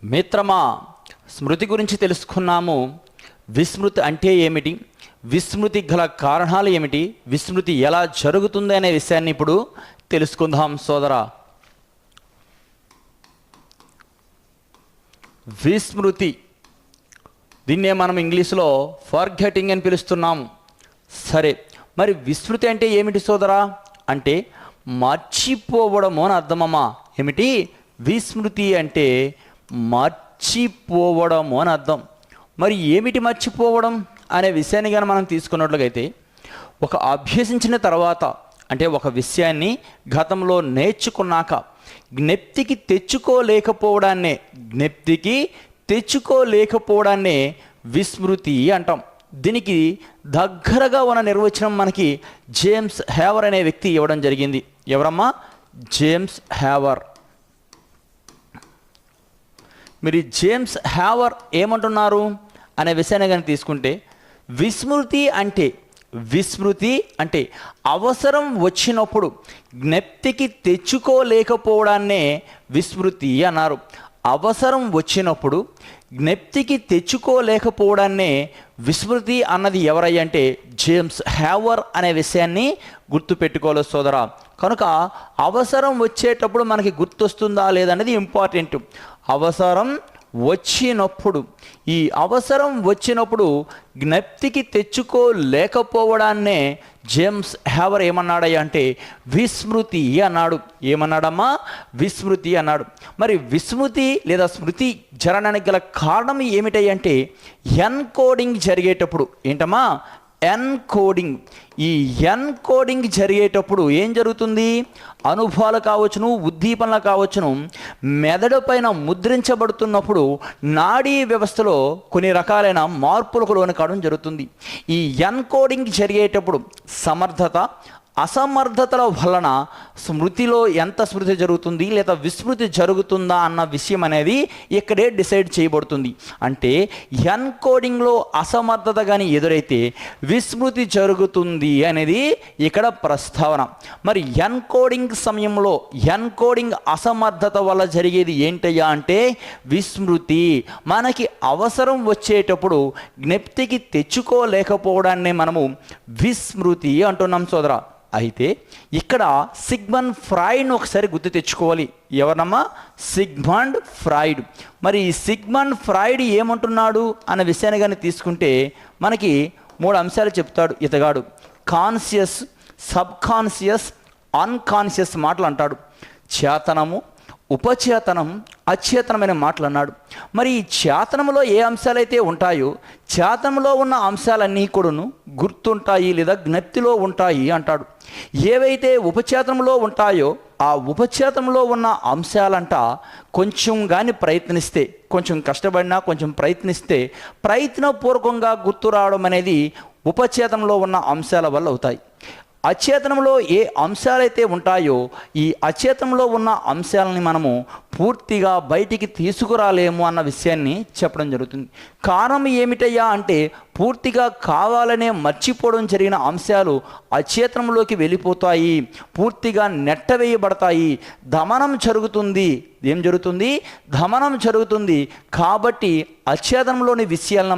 మిత్రమా, స్మృతి గురించి తెలుసుకున్నాము. విస్మృతి అంటే ఏమిటి, విస్మృతి గల కారణాలు ఏమిటి, విస్మృతి ఎలా జరుగుతుంది అనే విషయాన్ని ఇప్పుడు తెలుసుకుందాం సోదరా. విస్మృతి, దీన్నే మనం ఇంగ్లీష్లో ఫర్గెటింగ్ అని పిలుస్తున్నాము. సరే, మరి విస్మృతి అంటే ఏమిటి సోదరా? అంటే మర్చిపోవడము అని అర్థమమ్మా. ఏమిటి విస్మృతి అంటే? మర్చిపోవడము అని అర్థం. మరి ఏమిటి మర్చిపోవడం అనే విషయాన్ని కానీ మనం తీసుకున్నట్లయితే, ఒక అభ్యసించిన తర్వాత అంటే ఒక విషయాన్ని గతంలో నేర్చుకున్నాక జ్ఞప్తికి తెచ్చుకోలేకపోవడాన్నే విస్మృతి అంటాం. దీనికి దగ్గరగా ఉన్న నిర్వచనం మనకి జేమ్స్ హ్యావర్ అనే వ్యక్తి ఇవ్వడం జరిగింది. ఎవరమ్మా? జేమ్స్ హ్యావర్. మీరు జేమ్స్ హ్యావర్ ఏమంటున్నారు అనే విషయాన్ని కానీ తీసుకుంటే, విస్మృతి అంటే అవసరం వచ్చినప్పుడు జ్ఞప్తికి తెచ్చుకోలేకపోవడాన్నే విస్మృతి అన్నారు. అవసరం వచ్చినప్పుడు జ్ఞప్తికి తెచ్చుకోలేకపోవడాన్నే విస్మృతి అన్నది ఎవరయ్య అంటే జేమ్స్ హ్యావర్ అనే విషయాన్ని గుర్తుపెట్టుకోవాలి సోదరా. కనుక అవసరం వచ్చేటప్పుడు మనకి గుర్తొస్తుందా లేదనేది ఇంపార్టెంట్. ఈ అవసరం వచ్చినప్పుడు జ్ఞప్తికి తెచ్చుకోలేకపోవడాన్నే జేమ్స్ హ్యావర్ ఏమన్నాడయ్యా అంటే విస్మృతి అన్నాడు. ఏమన్నాడమ్మా? విస్మృతి అన్నాడు. మరి విస్మృతి లేదా స్మృతి జరగడానికి గల కారణం ఏమిటంటే ఎన్కోడింగ్ జరిగేటప్పుడు. ఏంటమ్మా? ఎన్కోడింగ్. ఈ ఎన్కోడింగ్ జరిగేటప్పుడు ఏం జరుగుతుంది? అనుభవాలు కావచ్చును, ఉద్దీపనలు కావచ్చును, మెదడు పైన ముద్రించబడుతున్నప్పుడు నాడీ వ్యవస్థలో కొన్ని రకాలైన మార్పులకు లోను కావడం జరుగుతుంది. ఈ ఎన్కోడింగ్ జరిగేటప్పుడు సమర్థత అసమర్థతల వలన స్మృతిలో ఎంత స్మృతి జరుగుతుంది లేదా విస్మృతి జరుగుతుందా అన్న విషయం అనేది ఇక్కడే డిసైడ్ చేయబడుతుంది. అంటే ఎన్కోడింగ్లో అసమర్థత కానీ ఎదురైతే విస్మృతి జరుగుతుంది అనేది ఇక్కడ ప్రస్తావన. మరి ఎన్కోడింగ్ సమయంలో ఎన్కోడింగ్ అసమర్థత వల్ల జరిగేది ఏంటయ్యా అంటే విస్మృతి. మనకి అవసరం వచ్చేటప్పుడు జ్ఞప్తికి తెచ్చుకోలేకపోవడాన్ని మనము విస్మృతి అంటున్నాం సోదరా. అయితే ఇక్కడ సిగ్మండ్ ఫ్రాయిడ్ను ఒకసారి గుర్తు తెచ్చుకోవాలి. ఎవరమ్మా? Sigmund Freud. మరి ఈ సిగ్మండ్ ఫ్రాయిడ్ ఏమంటున్నాడు అన్న విషయాన్ని కానీ తీసుకుంటే మనకి 3 అంశాలు చెప్తాడు ఇతగాడు. కాన్షియస్, సబ్ కాన్షియస్, అన్కాన్షియస్ మాటలు అంటాడు. చేతనము, ఉపచేతనం, అచేతనమైన మాటలు అన్నాడు. మరి ఈ చేతనంలో ఏ అంశాలైతే ఉంటాయో చేతనంలో ఉన్న అంశాలన్నీ కూడాను గుర్తుంటాయి లేదా జ్ఞప్తిలో ఉంటాయి అంటాడు. ఏవైతే ఉపచేతనంలో ఉంటాయో ఆ ఉపచేతనంలో ఉన్న అంశాలంట కొంచెం కానీ ప్రయత్నిస్తే, కొంచెం కష్టపడినా కొంచెం ప్రయత్నిస్తే ప్రయత్నపూర్వకంగా గుర్తు రావడం అనేది ఉపచేతనంలో ఉన్న అంశాల వల్ల అవుతాయి. అచేతనంలో ఏ అంశాలైతే ఉంటాయో ఈ అచేతనంలో ఉన్న అంశాలని మనము పూర్తిగా బయటికి తీసుకురాలేము అన్న విషయాన్ని చెప్పడం జరుగుతుంది. కారణం ఏమిటయ్యా అంటే పూర్తిగా కావాలనే మర్చిపోవడం జరిగిన అంశాలు అచేతనంలోకి వెళ్ళిపోతాయి, పూర్తిగా నెట్టవేయబడతాయి, దమనం జరుగుతుంది. ఏం జరుగుతుంది? దమనం జరుగుతుంది. కాబట్టి అచేతనంలోని విషయాలను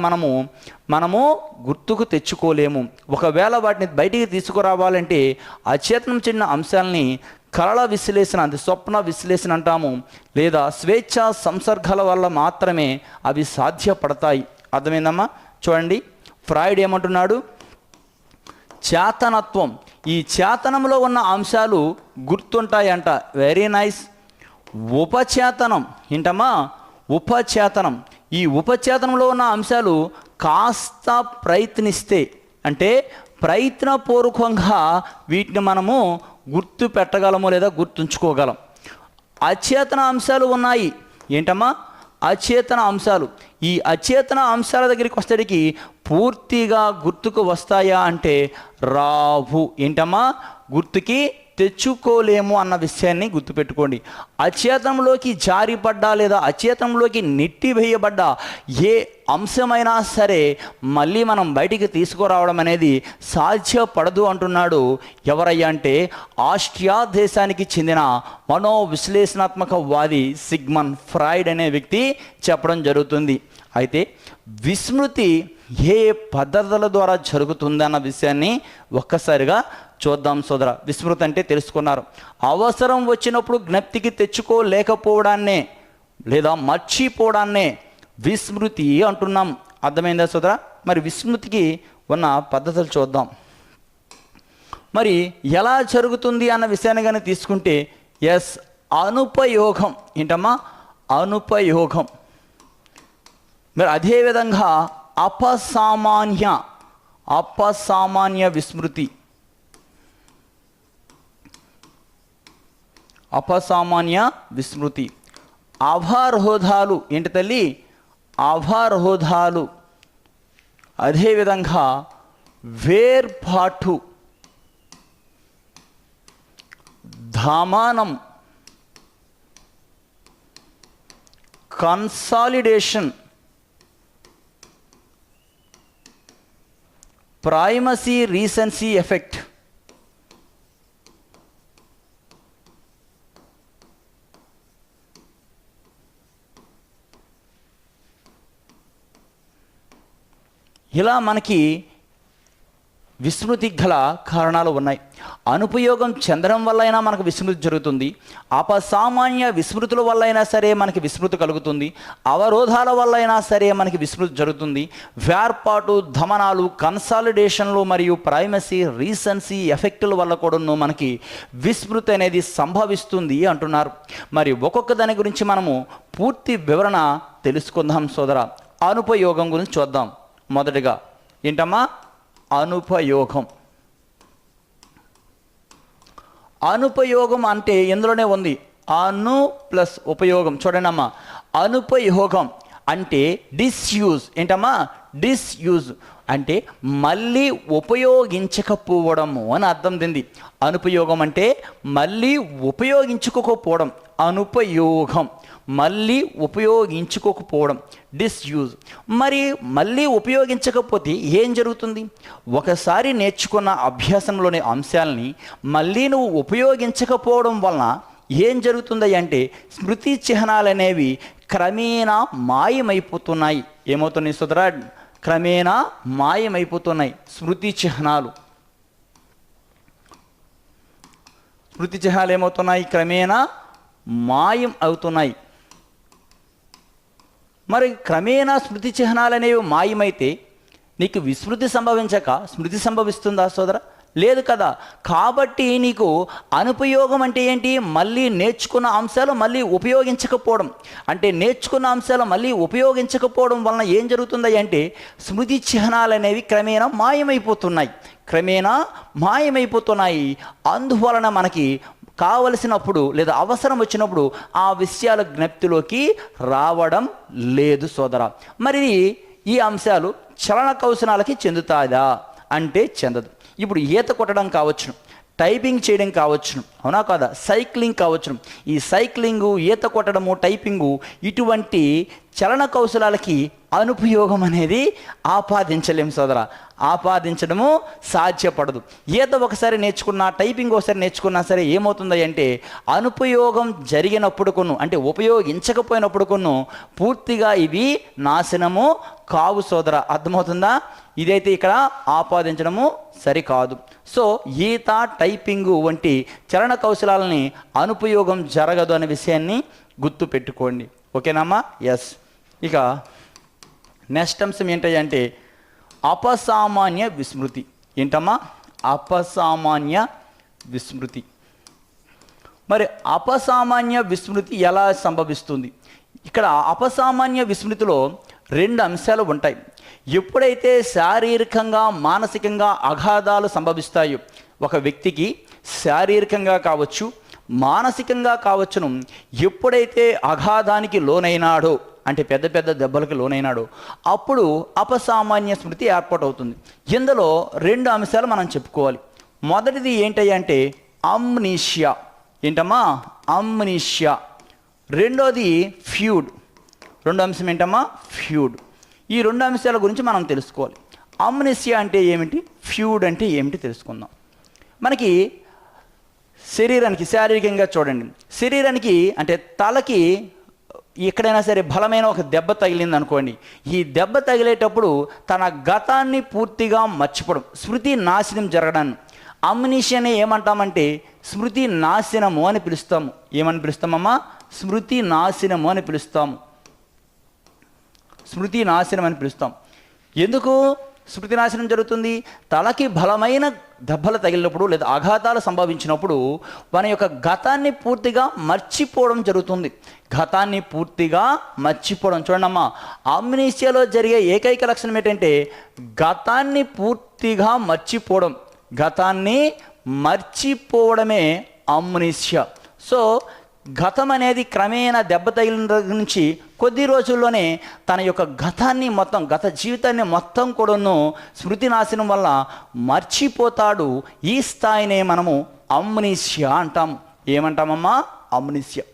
మనము గుర్తుకు తెచ్చుకోలేము. ఒకవేళ వాటిని బయటికి తీసుకురావాలంటే అచేతనం చెందిన అంశాలని కళల విశ్లేషణ, అది స్వప్న విశ్లేషణ అంటాము, లేదా స్వేచ్ఛ సంసర్గాల వల్ల మాత్రమే అవి సాధ్యపడతాయి. అర్థమైందమ్మా? చూడండి, ఫ్రాయిడ్ ఏమంటున్నాడు? చేతనత్వం, ఈ చేతనంలో ఉన్న అంశాలు గుర్తుంటాయంట. Very nice. ఉపచేతనం ఏంటమ్మా? ఉపచేతనం. ఈ ఉపచేతనంలో ఉన్న అంశాలు కాస్త ప్రయత్నిస్తే అంటే ప్రయత్నపూర్వకంగా వీటిని మనము గుర్తు పెట్టగలము లేదా గుర్తుంచుకోగలం. అచేతన అంశాలు ఉన్నాయి. ఏంటమ్మా? అచేతన అంశాలు. ఈ అచేతన అంశాల దగ్గరికి వచ్చేటికి పూర్తిగా గుర్తుకు వస్తాయా అంటే రావు. ఏంటమ్మా? గుర్తుకి తెచ్చుకోలేము అన్న విషయాన్ని గుర్తుపెట్టుకోండి. అచేతనంలోకి జారిపడ్డా లేదా అచేతనంలోకి నెట్టివేయబడ్డా ఏ అంశమైనా సరే మళ్ళీ మనం బయటికి తీసుకురావడం అనేది సాధ్యపడదు అంటున్నాడు. ఎవరయ్యా అంటే ఆస్ట్రియా దేశానికి చెందిన మనోవిశ్లేషణాత్మకవాది సిగ్మండ్ ఫ్రాయిడ్ అనే వ్యక్తి చెప్పడం జరుగుతుంది. అయితే విస్మృతి ఏ పద్ధతుల ద్వారా జరుగుతుందన్న విషయాన్ని ఒక్కసారిగా చూద్దాం సోదర. విస్మృతి అంటే తెలుసుకున్నారు, అవసరం వచ్చినప్పుడు జ్ఞప్తికి తెచ్చుకోలేకపోవడాన్నే లేదా మర్చిపోవడాన్నే విస్మృతి అంటున్నాం. అర్థమైందా సోదర? మరి విస్మృతికి ఉన్న పద్ధతులు చూద్దాం. మరి ఎలా జరుగుతుంది అన్న విషయాన్ని కానీ తీసుకుంటే అనుపయోగం. ఏంటమ్మా? అనుపయోగం. మరి అదేవిధంగా అపసామాన్య విస్మృతి. అపసామాన్య విస్మృతి. అవరోధాలు. ఏంటి తల్లి? అవరోధాలు. అదేవిధంగా వేర్పాటు, ధామానం, కన్సాలిడేషన్, ప్రైమసీ రీసెన్సీ ఎఫెక్ట్, ఇలా మనకి విస్మృతి గల కారణాలు ఉన్నాయి. అనుపయోగం చెందడం వల్ల అయినా మనకు విస్మృతి జరుగుతుంది, అపసామాన్య విస్మృతుల వల్ల అయినా సరే మనకి విస్మృతి కలుగుతుంది, అవరోధాల వల్ల అయినా సరే మనకి విస్మృతి జరుగుతుంది, వేర్పాటు, ధమనాలు, కన్సాలిడేషన్లు మరియు ప్రైమసీ రీసెన్సీ ఎఫెక్టుల వల్ల కూడా మనకి విస్మృతి అనేది సంభవిస్తుంది అంటున్నారు. మరి ఒక్కొక్క దాని గురించి మనము పూర్తి వివరణ తెలుసుకుందాం సోదర. అనుపయోగం గురించి చూద్దాం. మొదటిగా ఏంటమ్మా? అనుపయోగం. అనుపయోగం అంటే ఎందులోనే ఉంది, అను ప్లస్ ఉపయోగం. చూడండి అమ్మా, అనుపయోగం అంటే డిస్యూజ్. ఏంటమ్మా? డిస్యూజ్ అంటే మళ్ళీ ఉపయోగించకపోవడము అని అర్థం తింది. అనుపయోగం అంటే మళ్ళీ ఉపయోగించుకోకపోవడం. అనుపయోగం మళ్ళీ ఉపయోగించుకోకపోవడం, డిస్యూజ్. మరి మళ్ళీ ఉపయోగించకపోతే ఏం జరుగుతుంది? ఒకసారి నేర్చుకున్న అభ్యాసంలోని అంశాలని మళ్ళీ నువ్వు ఉపయోగించకపోవడం వలన ఏం జరుగుతుంది అంటే స్మృతి చిహ్నాలు అనేవి క్రమేణా మాయమైపోతున్నాయి. ఏమవుతున్నాయి సోదరా? క్రమేణా మాయమైపోతున్నాయి స్మృతి చిహ్నాలు. స్మృతి చిహ్నాలు ఏమవుతున్నాయి? క్రమేణా మాయం అవుతున్నాయి. మరి క్రమేణా స్మృతి చిహ్నాలు అనేవి మాయమైతే నీకు విస్మృతి సంభవించక స్మృతి సంభవిస్తుందా సోదర? లేదు కదా. కాబట్టి నీకు అనుపయోగం అంటే ఏంటి? మళ్ళీ నేర్చుకున్న అంశాలు మళ్ళీ ఉపయోగించకపోవడం. అంటే నేర్చుకున్న అంశాలు మళ్ళీ ఉపయోగించకపోవడం వలన ఏం జరుగుతుంది అంటే స్మృతి చిహ్నాలు అనేవి క్రమేణా మాయమైపోతున్నాయి. అందువలన మనకి కావలసినప్పుడు లేదా అవసరం వచ్చినప్పుడు ఆ విషయాల జ్ఞప్తిలోకి రావడం లేదు సోదర. మరి ఈ అంశాలు చలన కౌశలాలకి చెందుతాదా అంటే చెందదు. ఇప్పుడు ఈత కొట్టడం కావచ్చును, టైపింగ్ చేయడం కావచ్చును, అవునా కాదా? సైక్లింగ్ కావచ్చును. ఈ సైక్లింగు, ఈత కొట్టడము, టైపింగు ఇటువంటి చలన కౌశలాలకి అనుపయోగం అనేది ఆపాదించలేం సోదర. ఆపాదించడము సాధ్యపడదు. ఈత ఒకసారి నేర్చుకున్నా, టైపింగ్ ఒకసారి నేర్చుకున్నా సరే ఏమవుతుంది అంటే అనుపయోగం జరిగినప్పుడు అంటే ఉపయోగించకపోయినప్పుడు పూర్తిగా ఇవి నాశనము కావు సోదర. అర్థమవుతుందా? ఇదైతే ఇక్కడ ఆపాదించడము సరికాదు. సో ఈత, టైపింగు వంటి చలన కౌశలాలని అనుపయోగం జరగదు అనే విషయాన్ని గుర్తు పెట్టుకోండి. ఓకేనమ్మా? ఎస్. ఇక నెక్స్ట్ అంశం ఏంటంటే అపసామాన్య విస్మృతి. ఏంటమ్మా? అపసామాన్య విస్మృతి. మరి అపసామాన్య విస్మృతి ఎలా సంభవిస్తుంది? ఇక్కడ అపసామాన్య విస్మృతిలో రెండు అంశాలు ఉంటాయి. ఎప్పుడైతే శారీరకంగా, మానసికంగా అగాధాలు సంభవిస్తాయో, ఒక వ్యక్తికి శారీరకంగా కావచ్చు, మానసికంగా కావచ్చును, ఎప్పుడైతే అగాధానికి లోనైనాడో అంటే పెద్ద పెద్ద దెబ్బలకు లోనైనాడో అప్పుడు అపసామాన్య స్మృతి ఏర్పాటవుతుంది. ఇందులో రెండు అంశాలు మనం చెప్పుకోవాలి. మొదటిది ఏంటంటే అమ్నీషియా. ఏంటమ్మా? అమ్నీషియా. రెండోది ఫ్యూడ్. రెండో అంశం ఏంటమ్మా? ఫ్యూడ్. ఈ రెండు అంశాల గురించి మనం తెలుసుకోవాలి. అమ్నీషియా అంటే ఏమిటి, ఫ్యూడ్ అంటే ఏమిటి తెలుసుకుందాం. మనకి శరీరానికి, శారీరకంగా చూడండి, శరీరానికి అంటే తలకి ఎక్కడైనా సరే బలమైన ఒక దెబ్బ తగిలింది అనుకోండి. ఈ దెబ్బ తగిలేటప్పుడు తన గతాన్ని పూర్తిగా మర్చిపోవడం, స్మృతి నాశనం జరగడాన్ని అమ్నీషియాని ఏమంటామంటే స్మృతి నాశనము అని పిలుస్తాము. ఏమని పిలుస్తామమ్మా? స్మృతి నాశనము అని పిలుస్తాము. స్మృతి నాశనం అని పిలుస్తాం. ఎందుకు స్మృతి నాశనం జరుగుతుంది? తలకి బలమైన దెబ్బలు తగిలినప్పుడు లేదా ఆఘాతాలు సంభవించినప్పుడు మన యొక్క గతాన్ని పూర్తిగా మర్చిపోవడం జరుగుతుంది. గతాన్ని పూర్తిగా మర్చిపోవడం. చూడండమ్మా, అమ్నీషియాలో జరిగే ఏకైక లక్షణం ఏంటంటే గతాన్ని పూర్తిగా మర్చిపోవడం. గతాన్ని మర్చిపోవడమే అమ్నీషియా. సో గతం అనేది క్రమేణా దెబ్బ తగిలిన దగ్గర నుంచి కొద్ది రోజుల్లోనే తన యొక్క గతాన్ని మొత్తం, గత జీవితాన్ని మొత్తం కూడాను స్మృతి నాశనం వల్ల మర్చిపోతాడు. ఈ స్థాయినే మనము అమ్నీషియా అంటాము. ఏమంటామమ్మా? అమ్నీషియా.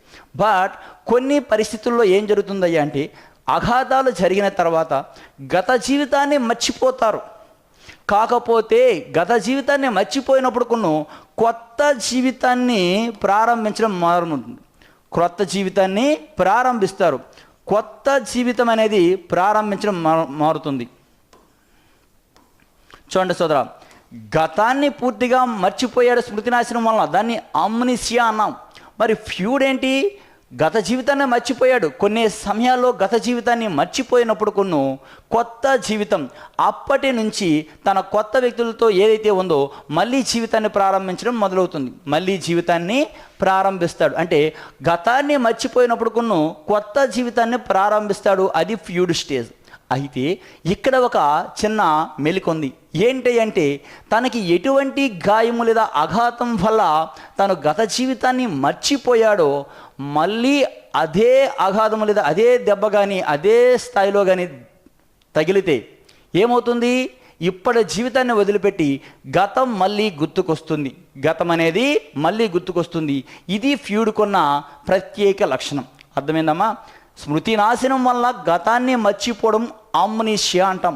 బట్ కొన్ని పరిస్థితుల్లో ఏం జరుగుతుందయ్యా అంటే ఆఘాతాలు జరిగిన తర్వాత గత జీవితాన్ని మర్చిపోతారు. కాకపోతే గత జీవితాన్ని మర్చిపోయినప్పుడు కొత్త జీవితాన్ని ప్రారంభించడం మారుతుంది. క్రొత్త జీవితాన్ని ప్రారంభిస్తారు. కొత్త జీవితం అనేది ప్రారంభించడం మారుతుంది. చూడండి సోదరా, గతాన్ని పూర్తిగా మర్చిపోయాడు స్మృతి నాశనం వలన, దాన్ని అమ్నీషియా అన్నాం. మరి ఫ్యూడ్ ఏంటి? గత జీవితాన్ని మర్చిపోయాడు. కొన్ని సమయాల్లో గత జీవితాన్ని మర్చిపోయినప్పుడు కొత్త జీవితం, అప్పటి నుంచి తన కొత్త వ్యక్తులతో ఏదైతే ఉందో మళ్ళీ జీవితాన్ని ప్రారంభించడం మొదలవుతుంది. మళ్ళీ జీవితాన్ని ప్రారంభిస్తాడు. అంటే గతాన్ని మర్చిపోయినప్పుడు కొత్త జీవితాన్ని ప్రారంభిస్తాడు. అది ఫ్యూడ్ స్టేజ్. అయితే ఇక్కడ ఒక చిన్న మెలికొంది. ఏంటి అంటే తనకి ఎటువంటి గాయము లేదా ఆఘాతం వల్ల తను గత జీవితాన్ని మర్చిపోయాడో మళ్ళీ అదే ఆఘాతము లేదా అదే దెబ్బ కానీ అదే స్థాయిలో కానీ తగిలితే ఏమవుతుంది? ఇప్పటి జీవితాన్ని వదిలిపెట్టి గతం మళ్ళీ గుర్తుకొస్తుంది. గతం అనేది మళ్ళీ గుర్తుకొస్తుంది. ఇది ఫ్యూడ్కున్న ప్రత్యేక లక్షణం. అర్థమైందమ్మా? స్మృతి నాశనం వల్ల గతాన్ని మర్చిపోవడం అమ్నీషియా అంటాం.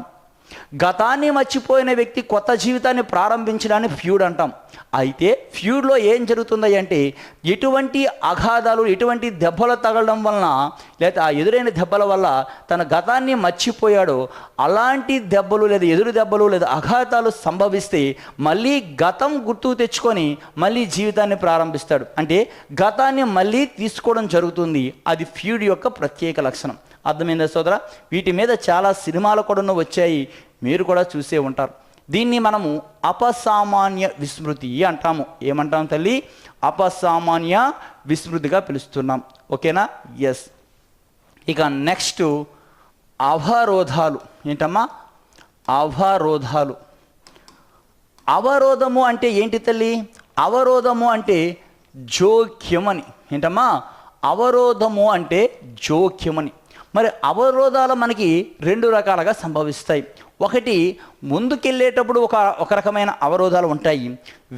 గతాన్ని మర్చిపోయిన వ్యక్తి కొత్త జీవితాన్ని ప్రారంభించడాన్ని ఫ్యూడ్ అంటాం. అయితే ఫ్యూడ్లో ఏం జరుగుతుంది అంటే ఎటువంటి అఘాతాలు, ఎటువంటి దెబ్బలు తగలడం వలన లేదా ఆ ఎదురైన దెబ్బల వల్ల తన గతాన్ని మర్చిపోయాడో అలాంటి దెబ్బలు లేదా ఎదురు దెబ్బలు లేదా అఘాతాలు సంభవిస్తే మళ్ళీ గతం గుర్తు తెచ్చుకొని మళ్ళీ జీవితాన్ని ప్రారంభిస్తాడు. అంటే గతాన్ని మళ్ళీ తీసుకోవడం జరుగుతుంది. అది ఫ్యూడ్ యొక్క ప్రత్యేక లక్షణం. అర్థమైందా సోదరా? వీటి మీద చాలా సినిమాలు కూడా వచ్చాయి, మీరు కూడా చూసే ఉంటారు. దీన్ని మనము అపసామాన్య విస్మృతి అంటాము. ఏమంటాం తల్లి? అపసామాన్య విస్మృతిగా పిలుస్తున్నాం. ఓకేనా? ఎస్. ఇక నెక్స్ట్ అవరోధాలు. ఏంటమ్మా? అవరోధాలు. అవరోధము అంటే ఏంటి తల్లి? అవరోధము అంటే జోక్యమని. ఏంటమ్మా? అవరోధము అంటే జోక్యమని. మరి అవరోధాలు మనకి రెండు రకాలుగా సంభవిస్తాయి. ఒకటి, ముందుకెళ్ళేటప్పుడు ఒక రకమైన అవరోధాలు ఉంటాయి,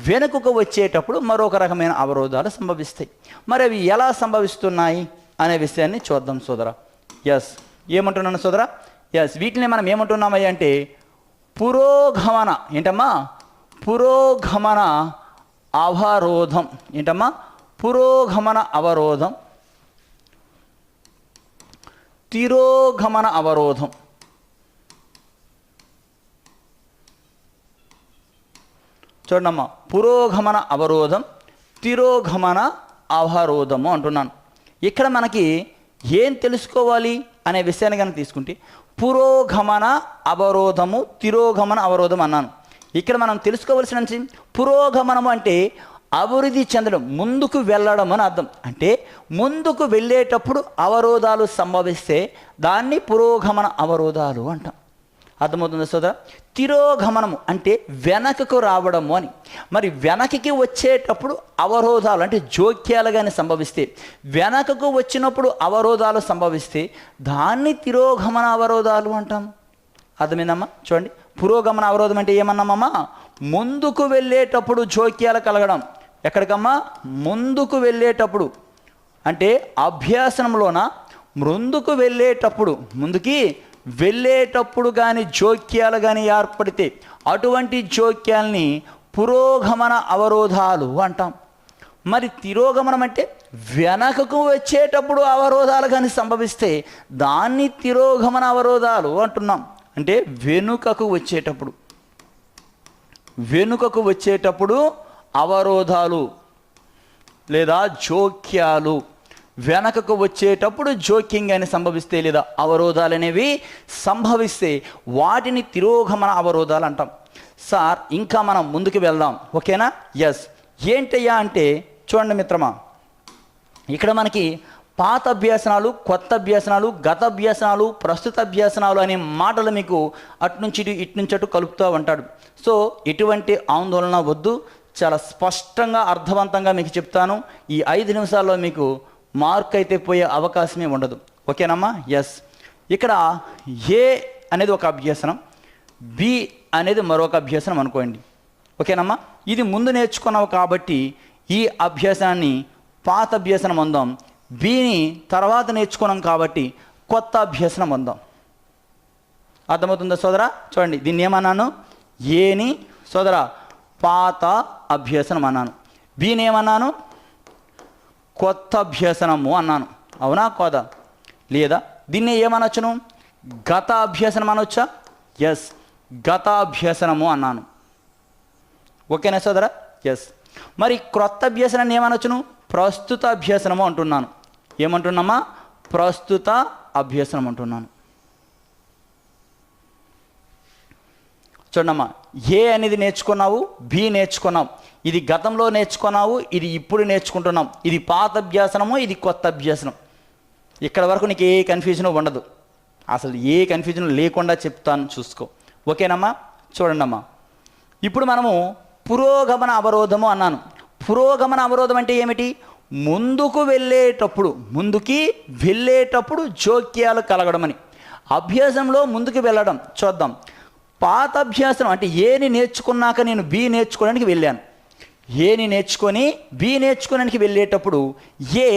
వెనుకకు వచ్చేటప్పుడు మరొక రకమైన అవరోధాలు సంభవిస్తాయి. మరి అవి ఎలా సంభవిస్తున్నాయి అనే విషయాన్ని చూద్దాం సోదరా. ఎస్, ఏమంటున్నాను సోదరా? ఎస్, వీటిని మనం ఏమంటున్నామయ్య అంటే పురోగమన. ఏంటమ్మా? పురోగమన అవరోధం. ఏంటమ్మా? పురోగమన అవరోధం, తిరోగమన అవరోధం. చూడమ్మా, పురోగమన అవరోధం, తిరోగమన అవరోధము అంటున్నాను. ఇక్కడ మనకి ఏం తెలుసుకోవాలి అనే విషయాన్ని కనుక తీసుకుంటే పురోగమన అవరోధము, తిరోగమన అవరోధం అన్నాను. ఇక్కడ మనం తెలుసుకోవలసిన పురోగమనము అంటే అభివృద్ధి చెందడం, ముందుకు వెళ్ళడం అని అర్థం. అంటే ముందుకు వెళ్ళేటప్పుడు అవరోధాలు సంభవిస్తే దాన్ని పురోగమన అవరోధాలు అంటాం. అర్థమవుతుంది సోదరా? తిరోగమనము అంటే వెనకకు రావడము అని. మరి వెనకకి వచ్చేటప్పుడు అవరోధాలు అంటే జోక్యాలు కానీ సంభవిస్తే, వెనకకు వచ్చినప్పుడు అవరోధాలు సంభవిస్తే దాన్ని తిరోగమన అవరోధాలు అంటాం. అర్థమైందమ్మా? చూడండి, పురోగమన అవరోధం అంటే ఏమన్నామమ్మా? ముందుకు వెళ్ళేటప్పుడు జోక్యాలు కలగడం, ఎక్కడికమ్మా? ముందుకు వెళ్ళేటప్పుడు. అంటే అభ్యాసనంలోన ముందుకు వెళ్ళేటప్పుడు, ముందుకి వెళ్ళేటప్పుడు కానీ జోక్యాలు కానీ ఏర్పడితే అటువంటి జోక్యాల్ని పురోగమన అవరోధాలు అంటాం. మరి తిరోగమనం అంటే వెనకకు వచ్చేటప్పుడు అవరోధాలు కానీ సంభవిస్తే దాన్ని తిరోగమన అవరోధాలు అంటున్నాం. అంటే వెనుకకు వచ్చేటప్పుడు అవరోధాలు లేదా జోక్యాలు, వెనకకు వచ్చేటప్పుడు జోక్యం కానీ సంభవిస్తే లేదా అవరోధాలు అనేవి సంభవిస్తే వాటిని తిరోగమన అవరోధాలు అంటాం. సార్ ఇంకా మనం ముందుకు వెళ్దాం, ఓకేనా? ఎస్. ఏంటయ్యా అంటే చూడండి మిత్రమా, ఇక్కడ మనకి పాత అభ్యాసనాలు, కొత్త అభ్యాసనాలు, గత అభ్యాసనాలు, ప్రస్తుత అభ్యాసనాలు అనే మాటలు మీకు అటు నుంచి అటు కలుపుతూ ఉంటాడు. సో ఎటువంటి ఆందోళన వద్దు, చాలా స్పష్టంగా అర్థవంతంగా మీకు చెప్తాను. ఈ 5 నిమిషాల్లో మీకు మార్క్ అయితే పోయే అవకాశమే ఉండదు, ఓకేనమ్మా? ఎస్. ఇక్కడ ఏ అనేది ఒక అభ్యాసనం, బి అనేది మరొక అభ్యాసనం అనుకోండి, ఓకేనమ్మా? ఇది ముందు నేర్చుకున్నావు కాబట్టి ఈ అభ్యాసాన్ని పాత అభ్యాసనం అందాం, బిని తర్వాత నేర్చుకున్నాం కాబట్టి కొత్త అభ్యాసనం అందాం. అర్థమవుతుందా సోదరా? చూడండి, దీన్ని ఏమన్నాను? ఏని సోదరా పాత అభ్యాసనం అన్నాను, బిని ఏమన్నాను? కొత్త అభ్యాసనము అన్నాను. అవునా కాదా? లేదా దీన్ని ఏమనొచ్చును? గత అభ్యాసనం అనొచ్చా? ఎస్, గత అభ్యాసనము అన్నాను. ఓకేనా సోదరా? ఎస్. మరి క్రొత్త అభ్యాసనాన్ని ఏమనొచ్చును? ప్రస్తుత అభ్యాసనము అంటున్నాను. ఏమంటున్నామా? ప్రస్తుత అభ్యాసనం అంటున్నాను. చూడమ్మా, ఏ అనేది నేర్చుకున్నావు, బి నేర్చుకున్నావు. ఇది గతంలో నేర్చుకున్నావు, ఇది ఇప్పుడు నేర్చుకుంటున్నాం. ఇది పాత అభ్యాసనము, ఇది కొత్త అభ్యాసనం. ఇక్కడ వరకు నీకు ఏ కన్ఫ్యూజన్ ఉండదు, అసలు ఏ కన్ఫ్యూజన్ లేకుండా చెప్తాను, చూసుకో. ఓకేనమ్మా? చూడండమ్మా, ఇప్పుడు మనము పురోగమన అవరోధము అన్నాను. పురోగమన అవరోధం అంటే ఏమిటి? ముందుకు వెళ్ళేటప్పుడు జోక్యాలు కలగడం అని. అభ్యాసంలో ముందుకు వెళ్ళడం చూద్దాం. పాత అభ్యాసం అంటే ఏని నేర్చుకున్నాక నేను బి నేర్చుకోవడానికి వెళ్ళాను. ఏని నేర్చుకొని బి నేర్చుకోవడానికి వెళ్ళేటప్పుడు ఏ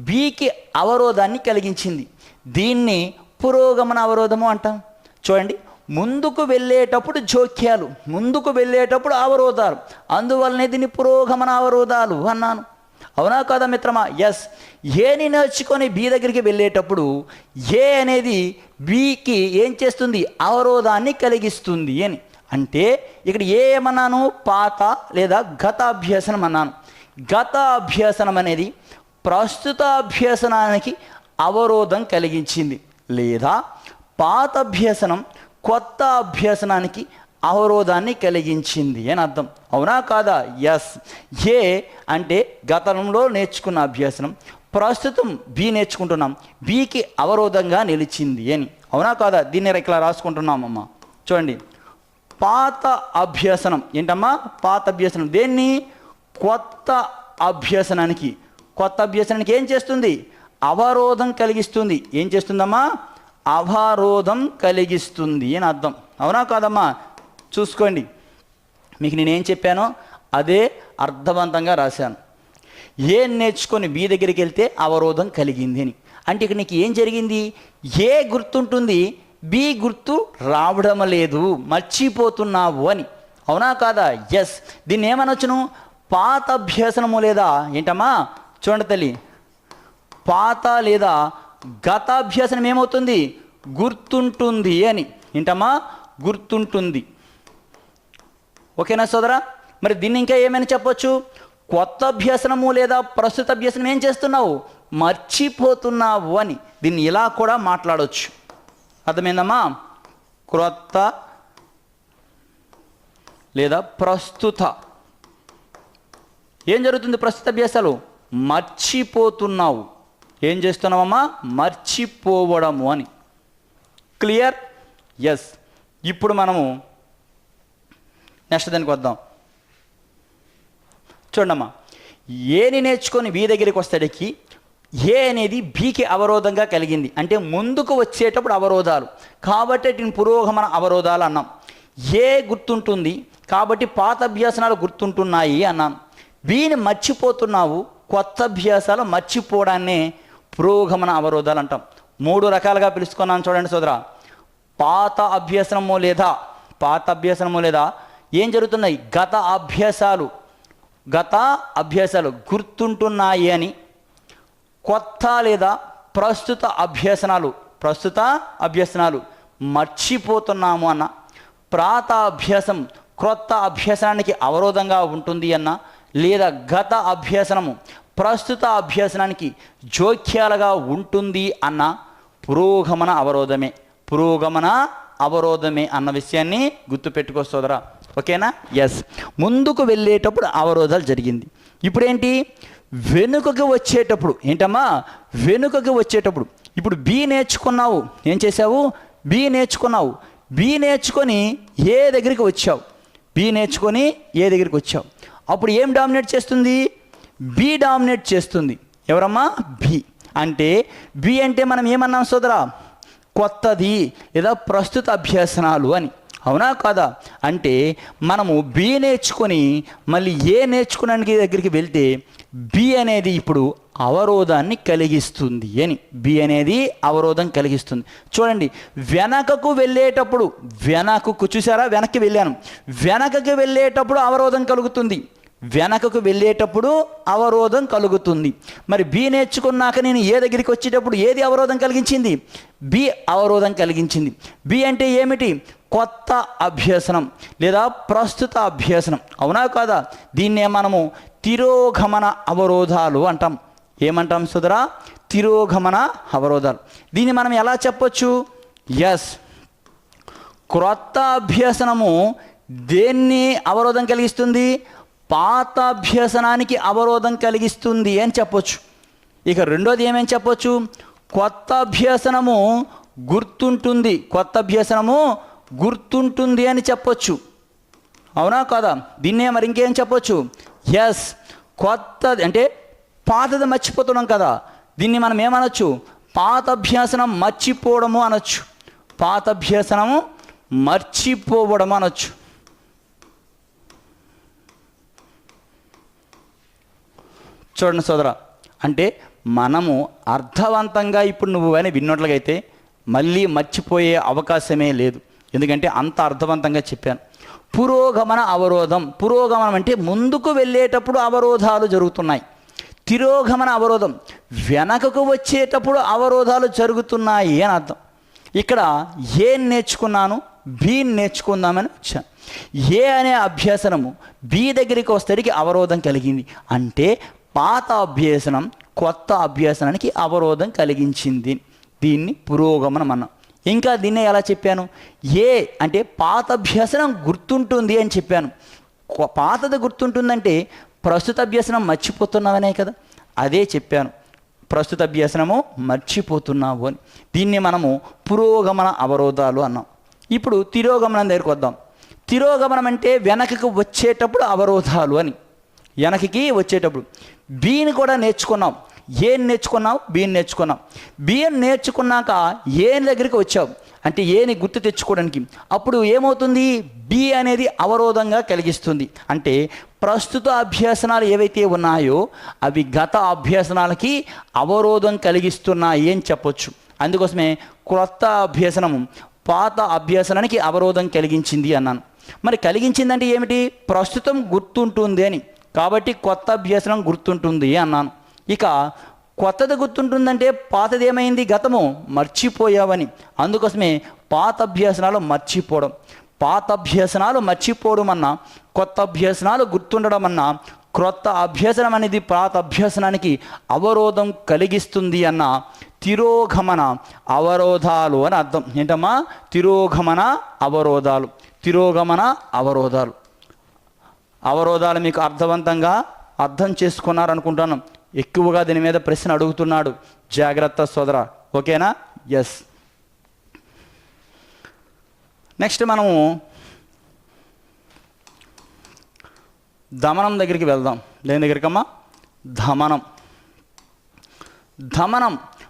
బికి అవరోధాన్ని కలిగించింది. దీన్ని పురోగమన అవరోధము అంటాం. చూడండి, ముందుకు వెళ్ళేటప్పుడు జోక్యాలు, ముందుకు వెళ్ళేటప్పుడు అవరోధాలు, అందువల్లనే దీన్ని పురోగమన అవరోధాలు అన్నాను. అవునా కాదా మిత్రమా? ఎస్. ఏని నేర్చుకొని బి దగ్గరికి వెళ్ళేటప్పుడు ఏ అనేది బికి ఏం చేస్తుంది? అవరోధాన్ని కలిగిస్తుంది అని. అంటే ఇక్కడ ఏమన్నాను? పాత లేదా గత అభ్యాసనం అన్నాను. గత అభ్యాసనం అనేది ప్రస్తుత అభ్యాసనానికి అవరోధం కలిగించింది, లేదా పాత అభ్యాసనం కొత్త అభ్యాసనానికి అవరోధాన్ని కలిగించింది అని అర్థం. అవునా కాదా? ఎస్. ఏ అంటే గతంలో నేర్చుకున్న అభ్యాసనం, ప్రస్తుతం బి నేర్చుకుంటున్నాం, బికి అవరోధంగా నిలిచింది అని. అవునా కాదా? దీన్ని ఇట్లా రాసుకుంటున్నామమ్మా. చూడండి, పాత అభ్యాసనం ఏంటమ్మా? పాత అభ్యాసనం దేన్ని? కొత్త అభ్యాసనానికి ఏం చేస్తుంది? అవరోధం కలిగిస్తుంది. ఏం చేస్తుందమ్మా? అవరోధం కలిగిస్తుంది అని అర్థం. అవునా కాదమ్మా? చూసుకోండి, మీకు నేనేం చెప్పానో అదే అర్థవంతంగా రాశాను. ఏం నేర్చుకొని బి దగ్గరికి వెళ్తే అవరోధం కలిగింది అని. అంటే ఇక్కడ నీకు ఏం జరిగింది? ఏ గుర్తుంటుంది, బి గుర్తు రావడం లేదు, మర్చిపోతున్నావు అని. అవునా కాదా? ఎస్. దీన్ని ఏమనొచ్చును? పాత అభ్యాసనము లేదా ఏంటమ్మా? చూడండి తల్లి, పాత లేదా గత అభ్యాసనం ఏమవుతుంది? గుర్తుంటుంది అని. ఏంటమ్మా? గుర్తుంటుంది. ఓకేనా సోదరా? మరి దీన్ని ఇంకా ఏమైనా చెప్పొచ్చు? కొత్త అభ్యాసనము లేదా ప్రస్తుత అభ్యాసనం ఏం చేస్తున్నావు? మర్చిపోతున్నావు అని. దీన్ని ఇలా కూడా మాట్లాడవచ్చు. అర్థమైందమ్మా? క్రొత్త లేదా ప్రస్తుత ఏం జరుగుతుంది? ప్రస్తుత అభ్యాసాలు మర్చిపోతున్నావు. ఏం చేస్తున్నావమ్మా? మర్చిపోవడము అని. క్లియర్? ఎస్. ఇప్పుడు మనము నెక్స్ట్ దానికి వద్దాం. చూడమ్మా, ఏని నేర్చుకొని బి దగ్గరికి వస్తాడికి ఏ అనేది బికి అవరోధంగా కలిగింది. అంటే ముందుకు వచ్చేటప్పుడు అవరోధాలు, కాబట్టి దీని పురోగమన అవరోధాలు అన్నాం. ఏ గుర్తుంటుంది కాబట్టి పాత అభ్యాసనాలు గుర్తుంటున్నాయి అన్నాను. బిని మర్చిపోతున్నావు, కొత్త అభ్యాసాలు మర్చిపోవడాన్నే పురోగమన అవరోధాలు అంటాం. 3 రకాలుగా పిలుచుకున్నాను చూడండి సోదరా. పాత అభ్యసనము లేదా ఏం జరుగుతున్నాయి, గత అభ్యాసాలు గుర్తుంటున్నాయి అని, కొత్త లేదా ప్రస్తుత అభ్యసనాలు మర్చిపోతున్నాము అన్న, క్రొత్త అభ్యసనానికి అవరోధంగా ఉంటుంది అన్న, లేదా గత అభ్యసనము ప్రస్తుత అభ్యసనానికి జోక్యాలుగా ఉంటుంది అన్న పురోగమన అవరోధమే అన్న విషయాన్ని గుర్తుపెట్టుకో సోదరా. ఓకేనా? ఎస్. ముందుకు వెళ్ళేటప్పుడు అవరోధాలు జరిగింది. ఇప్పుడేంటి, వెనుకకు వచ్చేటప్పుడు ఇప్పుడు బి నేర్చుకున్నావు. ఏం చేసావు? బి నేర్చుకొని ఏ దగ్గరికి వచ్చావు. అప్పుడు ఏం డామినేట్ చేస్తుంది? బి డామినేట్ చేస్తుంది. ఎవరమ్మా? బి. అంటే బి అంటే మనం ఏమన్నాం సోదరా? కొత్తది లేదా ప్రస్తుత అభ్యసనాలు అని. అవునా కాదా? అంటే మనము బి నేర్చుకొని మళ్ళీ ఏ నేర్చుకోవడానికి దగ్గరికి వెళ్తే బి అనేది ఇప్పుడు అవరోధాన్ని కలిగిస్తుంది అని. బి అనేది అవరోధం కలిగిస్తుంది. చూడండి, వెనకకు వెళ్ళేటప్పుడు చూసారా, వెనక్కి వెళ్ళాను, వెనకకు వెళ్ళేటప్పుడు అవరోధం కలుగుతుంది. మరి బి నేర్చుకున్నాక నేను ఏ దగ్గరికి వచ్చేటప్పుడు ఏది అవరోధం కలిగించింది? బి అవరోధం కలిగించింది. బి అంటే ఏమిటి? కొత్త అభ్యసనం లేదా ప్రస్తుత అభ్యసనం. అవునా కాదా? దీన్నే మనము తిరోగమన అవరోధాలు అంటాం. ఏమంటాం సోదరా? తిరోగమన అవరోధాలు. దీన్ని మనం ఎలా చెప్పొచ్చు? ఎస్, క్రొత్త అభ్యసనము దేన్ని అవరోధం కలిగిస్తుంది? పాత అభ్యసనానికి అవరోధం కలిగిస్తుంది అని చెప్పొచ్చు. ఇక రెండోది ఏమేమి చెప్పొచ్చు? కొత్త అభ్యసనము గుర్తుంటుంది అని చెప్పొచ్చు. అవునా కాదా? దీన్నే మరి ఇంకేం చెప్పొచ్చు? ఎస్, కొత్తది అంటే పాతది మర్చిపోతున్నాం కదా, దీన్ని మనం ఏమనొచ్చు? పాత అభ్యసనం మర్చిపోవడము అనొచ్చు. చూడండి సోదరా, అంటే మనము అర్థవంతంగా ఇప్పుడు నువ్వు కానీ విన్నట్లుగైతే మళ్ళీ మర్చిపోయే అవకాశమే లేదు. ఎందుకంటే అంత అర్థవంతంగా చెప్పాను. పురోగమనం అంటే ముందుకు వెళ్ళేటప్పుడు అవరోధాలు జరుగుతున్నాయి. తిరోగమన అవరోధం వెనకకు వచ్చేటప్పుడు అవరోధాలు జరుగుతున్నాయి అని అర్థం. ఇక్కడ ఏం నేర్చుకున్నాను? బి నేర్చుకుందామని వచ్చాను. ఏ అనే అభ్యసనము బి దగ్గరికి వస్తేకి అవరోధం కలిగింది. అంటే పాత అభ్యసనం కొత్త అభ్యసనానికి అవరోధం కలిగించింది. దీన్ని పురోగమనం అన్నాం. ఇంకా దీన్ని ఎలా చెప్పాను? ఏ అంటే పాత అభ్యసనం గుర్తుంటుంది అని చెప్పాను. పాతది గుర్తుంటుందంటే ప్రస్తుత అభ్యసనం మర్చిపోతున్నావనే కదా, అదే చెప్పాను. ప్రస్తుత అభ్యసనము మర్చిపోతున్నావు అని. దీన్ని మనము పురోగమన అవరోధాలు అన్నాం. ఇప్పుడు తిరోగమనం దగ్గరికి వద్దాం. తిరోగమనం అంటే వెనకకు వచ్చేటప్పుడు అవరోధాలు అని. వెనక్కి వచ్చేటప్పుడు బీని కూడా నేర్చుకున్నాం. ఏం నేర్చుకున్నావు? బిని నేర్చుకున్నాం. బిని నేర్చుకున్నాక ఏని దగ్గరికి వచ్చావు అంటే ఏని గుర్తు తెచ్చుకోవడానికి. అప్పుడు ఏమవుతుంది? బి అనేది అవరోధంగా కలిగిస్తుంది. అంటే ప్రస్తుత అభ్యసనాలు ఏవైతే ఉన్నాయో అవి గత అభ్యసనాలకి అవరోధం కలిగిస్తున్నాయి అని చెప్పొచ్చు. అందుకోసమే క్రొత్త అభ్యసనము పాత అభ్యసనానికి అవరోధం కలిగించింది అన్నాను. మరి కలిగించిందంటే ఏమిటి? ప్రస్తుతం గుర్తుంటుంది అని. కాబట్టి కొత్త అభ్యసనం గుర్తుంటుంది అన్నాను. ఇక కొత్తది గుర్తుంటుందంటే పాతది ఏమైంది? గతము మర్చిపోయావని. అందుకోసమే పాత అభ్యసనాలు మర్చిపోవడం అన్నా కొత్త అభ్యసనాలు గుర్తుండడం అన్నా క్రొత్త అభ్యసనం అనేది పాత అభ్యసనానికి అవరోధం కలిగిస్తుంది అన్న తిరోగమన అవరోధాలు అని అర్థం. ఏంటమ్మా? తిరోగమన అవరోధాలు మీకు అర్థవంతంగా అర్థం చేసుకున్నారనుకుంటాను. ఎక్కువగా దీని మీద ప్రశ్న అడుగుతున్నాడు, జాగ్రత్త సోదరా. ఓకేనా? ఎస్. నెక్స్ట్ మనము దమనం దగ్గరికి వెళ్దాం. దేని దగ్గరికమ్మా? దమనం.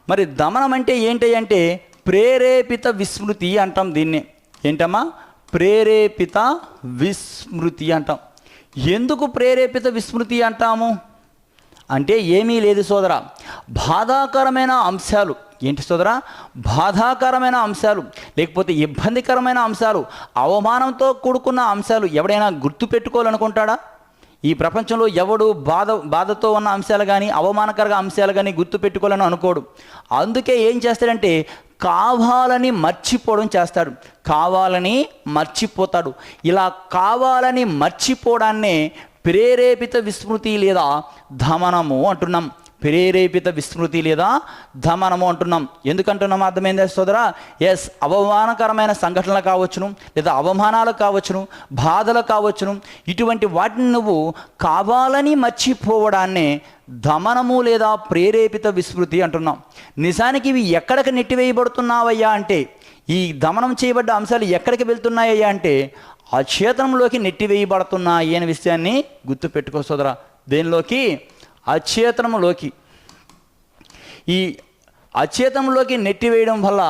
మరి దమనం అంటే ఏంటి అంటే ప్రేరేపిత విస్మృతి అంటాం దీన్ని. ఏంటమ్మా? ప్రేరేపిత విస్మృతి అంటాం. ఎందుకు ప్రేరేపిత విస్మృతి అంటాము అంటే ఏమీ లేదు సోదరా, బాధాకరమైన అంశాలు. ఏంటి సోదరా? బాధాకరమైన అంశాలు, లేకపోతే ఇబ్బందికరమైన అంశాలు, అవమానంతో కూడుకున్న అంశాలు ఎవడైనా గుర్తు పెట్టుకోవాలనుకుంటాడా? ఈ ప్రపంచంలో ఎవడు బాధతో ఉన్న అంశాలు కానీ అవమానకర అంశాలు కానీ గుర్తు పెట్టుకోవాలని అనుకోడు. అందుకే ఏం చేస్తాడంటే కావాలని మర్చిపోవడం చేస్తాడు, కావాలని మర్చిపోతాడు. ఇలా కావాలని మర్చిపోవడాన్నే ప్రేరేపిత విస్మృతి లేదా దమనము అంటున్నాం. ప్రేరేపిత విస్మృతి లేదా దమనము అంటున్నాం. ఎందుకంటున్నాం అర్థమైందా సోదరా? ఎస్, అవమానకరమైన సంఘటనలు కావచ్చును, లేదా అవమానాలు కావచ్చును, బాధలు కావచ్చును, ఇటువంటి వాటిని నువ్వు కావాలని మర్చిపోవడాన్నే దమనము లేదా ప్రేరేపిత విస్మృతి అంటున్నాం. నిజానికి ఇవి ఎక్కడికి నెట్టివేయబడుతున్నావయ్యా అంటే, ఈ దమనం చేయబడ్డ అంశాలు ఎక్కడికి వెళ్తున్నాయ్యా అంటే అచేతనంలోకి నెట్టివేయబడుతున్నాయి అనే విషయాన్ని గుర్తుపెట్టుకో సోదరా. దేనిలోకి? అచేతనంలోకి. ఈ అచేతనంలోకి నెట్టివేయడం వల్ల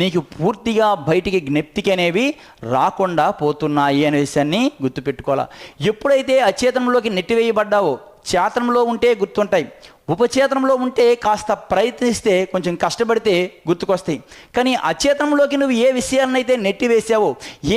నీకు పూర్తిగా బయటికి జ్ఞప్తికి అనేవి రాకుండా పోతున్నాయి అనే విషయాన్ని గుర్తుపెట్టుకోవాలా. ఎప్పుడైతే అచేతనంలోకి నెట్టివేయబడ్డావో చేతనంలో ఉంటే గుర్తుంటాయి, ఉపచేతనంలో ఉంటే కాస్త ప్రయత్నిస్తే కొంచెం కష్టపడితే గుర్తుకొస్తాయి. కానీ అచేతనంలోకి నువ్వు ఏ విషయాలనైతే నెట్టివేసావో,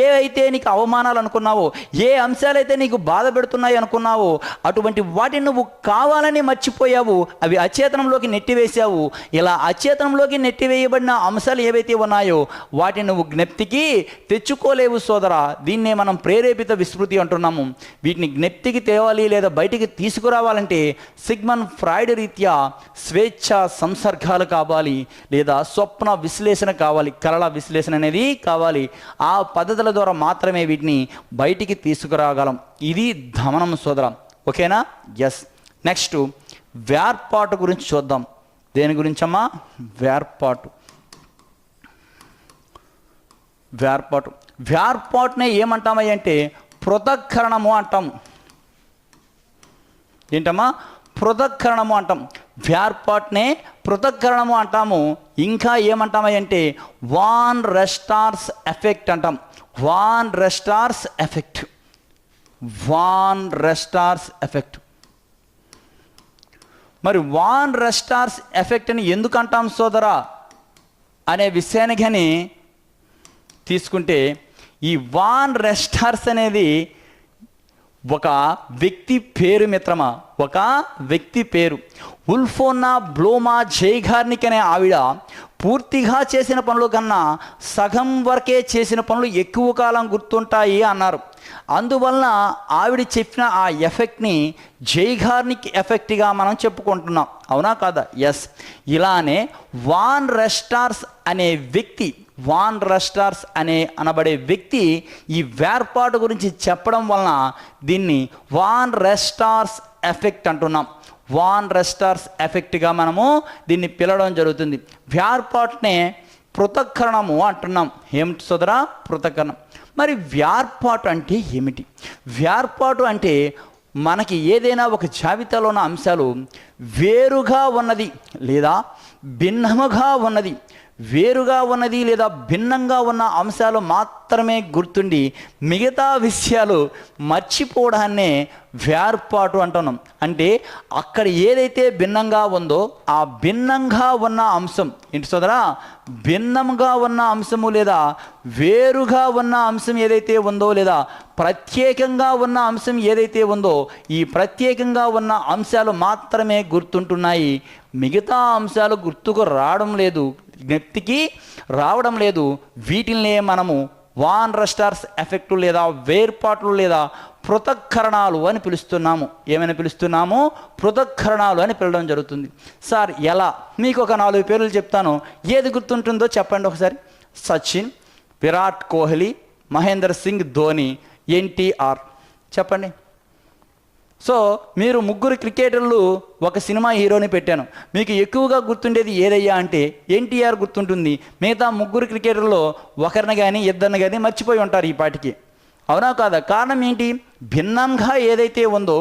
ఏ అయితే నీకు అవమానాలు అనుకున్నావో, ఏ అంశాలైతే నీకు బాధ పెడుతున్నాయి అనుకున్నావో అటువంటి వాటిని నువ్వు కావాలని మర్చిపోయావు, అవి అచేతనంలోకి నెట్టివేసావు. ఇలా అచేతనంలోకి నెట్టివేయబడిన అంశాలు ఏవైతే ఉన్నాయో వాటిని నువ్వు జ్ఞప్తికి తెచ్చుకోలేవు సోదరా. దీన్నే మనం ప్రేరేపిత విస్మృతి అంటున్నాము. వీటిని జ్ఞప్తికి తేవాలి లేదా బయటికి తీసుకురావాలంటే సిగ్మండ్ ఫ్రాయిడ్ రీత్యా స్వేచ్ఛ సంసర్గాలు కావాలి, లేదా స్వప్న విశ్లేషణ కావాలి, కళల విశ్లేషణ అనేది కావాలి. ఆ పద్ధతుల ద్వారా మాత్రమే వీటిని బయటికి తీసుకురాగలం. ఇది దమనం సోదరం. ఓకేనా? ఎస్. నెక్స్ట్ వేర్పాటు గురించి చూద్దాం. దేని గురించమ్మా? వేర్పాటునే ఏమంటామంటే పృథక్కరణము అంటాము. ఏంటమ్మా? పృథక్కరణము అంటాం. వేర్పాటునే పృథక్కరణము అంటాము. ఇంకా ఏమంటామంటే వాన్ రెస్టార్స్ ఎఫెక్ట్ అంటాం. Von Restorff effect. మరి వాన్ రెస్టార్స్ ఎఫెక్ట్ అని ఎందుకు అంటాం సోదరా అనే విషయాన్ని కానీ తీసుకుంటే, ఈ వాన్ రెస్టార్స్ అనేది ఒక వ్యక్తి పేరు మిత్రమా, ఒక వ్యక్తి పేరు. ఉల్ఫోనా బ్లోమా జైగార్నిక్ అనే ఆవిడ పూర్తిగా చేసిన పనుల కన్నా సగం వరకే చేసిన పనులు ఎక్కువ కాలం గుర్తుంటాయి అన్నారు. అందువలన ఆవిడ చెప్పిన ఆ ఎఫెక్ట్ని జైగార్నిక్ ఎఫెక్ట్గా మనం చెప్పుకుంటున్నాం. అవునా కాదా? ఎస్. ఇలానే వాన్ రెస్టార్స్ అనబడే వ్యక్తి ఈ వేర్పాటు గురించి చెప్పడం వలన దీన్ని వాన్ రెస్టార్స్ ఎఫెక్ట్ అంటున్నాం. వాన్ రెస్టార్స్ ఎఫెక్ట్గా మనము దీన్ని పిలవడం జరుగుతుంది. వేర్పాటునే పృథక్కరణము అంటున్నాం. ఏమిటి సోదరా? పృథక్కరణం. మరి వేర్పాటు అంటే ఏమిటి? వేర్పాటు అంటే మనకి ఏదైనా ఒక జాబితాలో ఉన్న అంశాలు వేరుగా ఉన్నది లేదా భిన్నముగా ఉన్నది, వేరుగా ఉన్నది లేదా భిన్నంగా ఉన్న అంశాలు మాత్రమే గుర్తుండి మిగతా విషయాలు మర్చిపోవడాన్నే వేర్పాటు అంటున్నాం. అంటే అక్కడ ఏదైతే భిన్నంగా ఉందో ఆ భిన్నంగా ఉన్న అంశం ఏంటి సోదరా? భిన్నంగా ఉన్న అంశము లేదా వేరుగా ఉన్న అంశం ఏదైతే ఉందో, లేదా ప్రత్యేకంగా ఉన్న అంశం ఏదైతే ఉందో, ఈ ప్రత్యేకంగా ఉన్న అంశాలు మాత్రమే గుర్తుంటున్నాయి. మిగతా అంశాలు గుర్తుకు రావడం లేదు, జ్ఞప్తికి రావడం లేదు. వీటిల్నే మనము వాన్ రెస్టార్స్ ఎఫెక్టు లేదా వేర్పాట్లు లేదా పృథక్కరణాలు అని పిలుస్తున్నాము. ఏమైనా పిలుస్తున్నాము? పృథక్కరణాలు అని పిలవడం జరుగుతుంది. సార్ ఎలా? మీకు ఒక 4 పేర్లు చెప్తాను, ఏది గుర్తుంటుందో చెప్పండి ఒకసారి. సచిన్, విరాట్ కోహ్లీ, మహేంద్ర సింగ్ ధోని, ఎన్టీఆర్. చెప్పండి. సో మీరు 3 క్రికెటర్లు ఒక సినిమా హీరోని పెట్టాను, మీకు ఎక్కువగా గుర్తుండేది ఏదయ్యా అంటే ఎన్టీఆర్ గుర్తుంటుంది. మిగతా 3 క్రికెటర్లో ఒకరిని కానీ ఇద్దరిని కానీ మర్చిపోయి ఉంటారు ఈ పాటికి. అవునా కాదా? కారణం ఏంటి? భిన్నంగా ఏదైతే ఉందో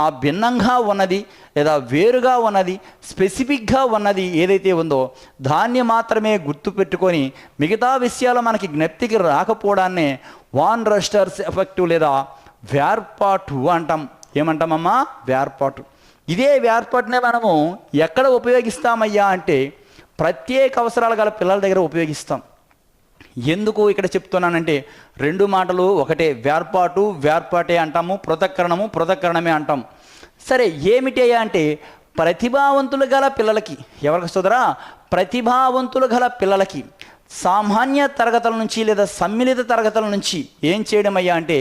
ఆ భిన్నంగా ఉన్నది లేదా వేరుగా ఉన్నది, స్పెసిఫిక్గా ఉన్నది ఏదైతే ఉందో దాన్ని మాత్రమే గుర్తుపెట్టుకొని మిగతా విషయాలు మనకి జ్ఞప్తికి రాకపోవడాన్నే వాన్ రెస్టార్స్ ఎఫెక్ట్ లేదా వేర్పాటు అంటాం. ఏమంటామమ్మా? వేర్పాటు. ఇదే వేర్పాటునే మనము ఎక్కడ ఉపయోగిస్తామయ్యా అంటే ప్రత్యేక అవసరాలు గల పిల్లల దగ్గర ఉపయోగిస్తాం. ఎందుకు ఇక్కడ చెప్తున్నానంటే రెండు మాటలు ఒకటే. వేర్పాటు వేర్పాటే అంటాము, పృథక్కరణమే అంటాం. సరే, ఏమిటి అయ్యా అంటే ప్రతిభావంతులు గల పిల్లలకి, ఎవరికి సోదరా? ప్రతిభావంతులు గల పిల్లలకి సామాన్య తరగతుల నుంచి లేదా సమ్మిళిత తరగతుల నుంచి ఏం చేయడం అయ్యా అంటే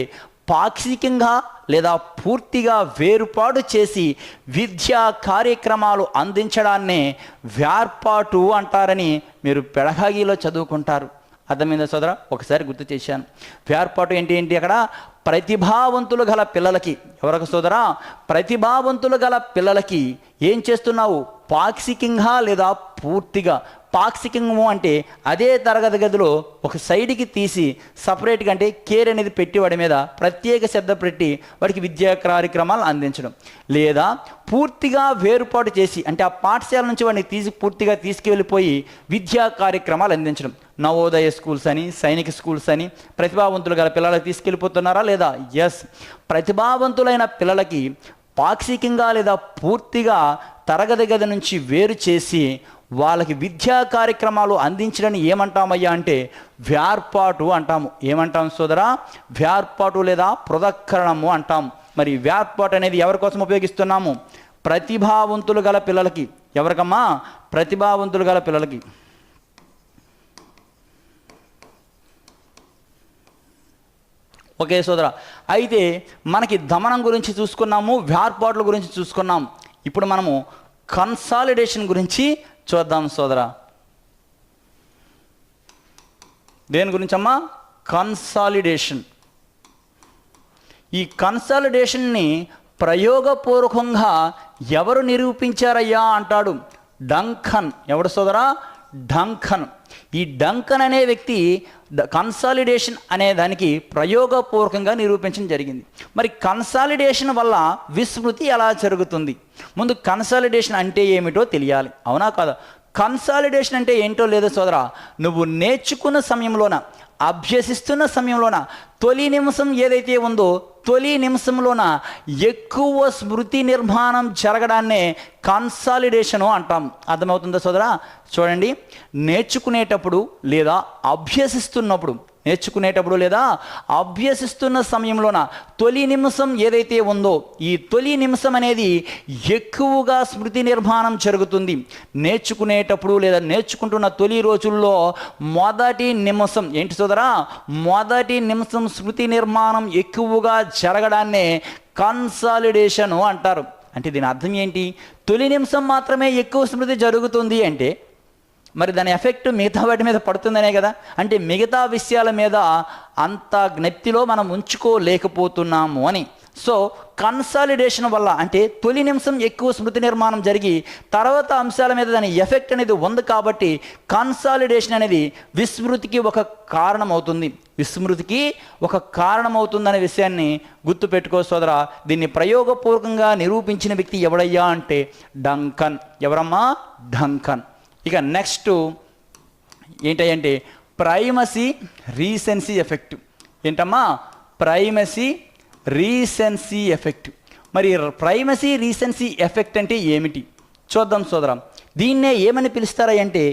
పాక్షికంగా లేదా పూర్తిగా వేరుపాటు చేసి విద్యా కార్యక్రమాలు అందించడాన్నే వేర్పాటు అంటారని మీరు పెడగాగిలో చదువుకుంటారు. అర్థమైందా సోదరా? ఒకసారి గుర్తు చేశాను. వేర్పాటు ఏంటి అక్కడ? ప్రతిభావంతులు గల పిల్లలకి, ఎవరికి సోదరా? ప్రతిభావంతులు గల పిల్లలకి ఏం చేస్తున్నావు? పాక్షికంగా లేదా పూర్తిగా. పాక్షికము అంటే అదే తరగతి గదిలో ఒక సైడ్కి తీసి సపరేట్గా అంటే కేర్ అనేది పెట్టి వాడి మీద ప్రత్యేక శ్రద్ధ పెట్టి వాడికి విద్యా కార్యక్రమాలు అందించడం. లేదా పూర్తిగా వేరుపాటు చేసి అంటే ఆ పాఠశాల నుంచి వాడిని పూర్తిగా తీసుకువెళ్ళిపోయి విద్యా కార్యక్రమాలు అందించడం. నవోదయ స్కూల్స్ అని, సైనిక స్కూల్స్ అని ప్రతిభావంతులు గల పిల్లలకి తీసుకెళ్ళిపోతున్నారా లేదా? ఎస్. ప్రతిభావంతులైన పిల్లలకి పాక్షికంగా లేదా పూర్తిగా తరగతి గది నుంచి వేరు చేసి వాళ్ళకి విద్యా కార్యక్రమాలు అందించడానికి ఏమంటామయ్యా అంటే వేర్పాటు అంటాము. ఏమంటాం సోదరా? వేర్పాటు లేదా పృథక్కరణము అంటాం. మరి వేర్పాటు అనేది ఎవరి కోసం ఉపయోగిస్తున్నాము? ప్రతిభావంతులు గల పిల్లలకి. ఎవరికమ్మా? ప్రతిభావంతులు గల పిల్లలకి. ఓకే సోదరా, అయితే మనకి దమనం గురించి చూసుకున్నాము, వేర్పాట్ల గురించి చూసుకున్నాం. ఇప్పుడు మనము కన్సాలిడేషన్ గురించి చూద్దాం సోదరా. దేని గురించి అమ్మా? కన్సాలిడేషన్. ఈ కన్సాలిడేషన్ని ప్రయోగపూర్వకంగా ఎవరు నిరూపించారయ్యా అంటాడు డంకన్. ఎవడు సోదరా? డంకన్. ఈ డంకన్ అనే వ్యక్తి కన్సాలిడేషన్ అనే దానికి ప్రయోగపూర్వకంగా నిరూపించడం జరిగింది. మరి కన్సాలిడేషన్ వల్ల విస్మృతి ఎలా జరుగుతుంది? ముందు కన్సాలిడేషన్ అంటే ఏమిటో తెలియాలి, అవునా కాదా? కన్సాలిడేషన్ అంటే ఏంటో లేదో సోదరా, నువ్వు నేర్చుకున్న సమయంలోన, అభ్యసిస్తున్న సమయంలోన తొలి నిమిషం ఏదైతే ఉందో తొలి నిమిషంలోన ఎక్కువ స్మృతి నిర్మాణం జరగడాన్నే కన్సాలిడేషను అంటాం. అర్థమవుతుందా సోదరా? చూడండి, నేర్చుకునేటప్పుడు లేదా అభ్యసిస్తున్న సమయంలోన తొలి నిమిషం ఏదైతే ఉందో ఈ తొలి నిమిషం అనేది ఎక్కువగా స్మృతి నిర్మాణం జరుగుతుంది. నేర్చుకునేటప్పుడు లేదా నేర్చుకుంటున్న తొలి రోజుల్లో మొదటి నిమిషం ఏంటి సోదరా? మొదటి నిమిషం స్మృతి నిర్మాణం ఎక్కువగా జరగడాన్నే కన్సాలిడేషను అంటారు. అంటే దీని అర్థం ఏంటి? తొలి నిమిషం మాత్రమే ఎక్కువ స్మృతి జరుగుతుంది అంటే మరి దాని ఎఫెక్ట్ మిగతా వాటి మీద పడుతుందనే కదా. అంటే మిగతా విషయాల మీద అంత జ్ఞప్తిలో మనం ఉంచుకోలేకపోతున్నాము అని. సో కన్సాలిడేషన్ వల్ల అంటే తొలి నిమిషం ఎక్కువ స్మృతి నిర్మాణం జరిగి తర్వాత అంశాల మీద దాని ఎఫెక్ట్ అనేది ఉంది కాబట్టి కన్సాలిడేషన్ అనేది విస్మృతికి ఒక కారణమవుతుందనే విషయాన్ని గుర్తుపెట్టుకో సోదరా. దీన్ని ప్రయోగపూర్వకంగా నిరూపించిన వ్యక్తి ఎవడయ్యా అంటే డంకన్. ఎవరమ్మా? డంకన్. ఇక నెక్స్ట్ ఏంటంటే ప్రైమసీ రీసెన్సీ ఎఫెక్ట్. ఏంటమ్మా? Primacy recency effect. మరి ప్రైమసీ రీసెన్సీ ఎఫెక్ట్ అంటే ఏమిటి చూద్దాం సోదరా. దీన్నే ఏమని పిలుస్తారా అంటే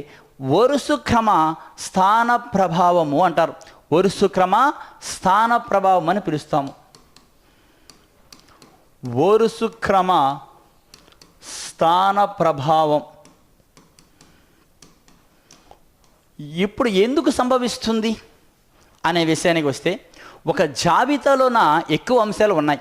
వరుసు క్రమ స్థాన ప్రభావము అంటారు. వరుసు క్రమ స్థాన ప్రభావం అని పిలుస్తాము. వరుసు క్రమ స్థాన ప్రభావం ఇప్పుడు ఎందుకు సంభవిస్తుంది అనే విషయానికి వస్తే, ఒక జాబితాలోన ఎక్కువ అంశాలు ఉన్నాయి.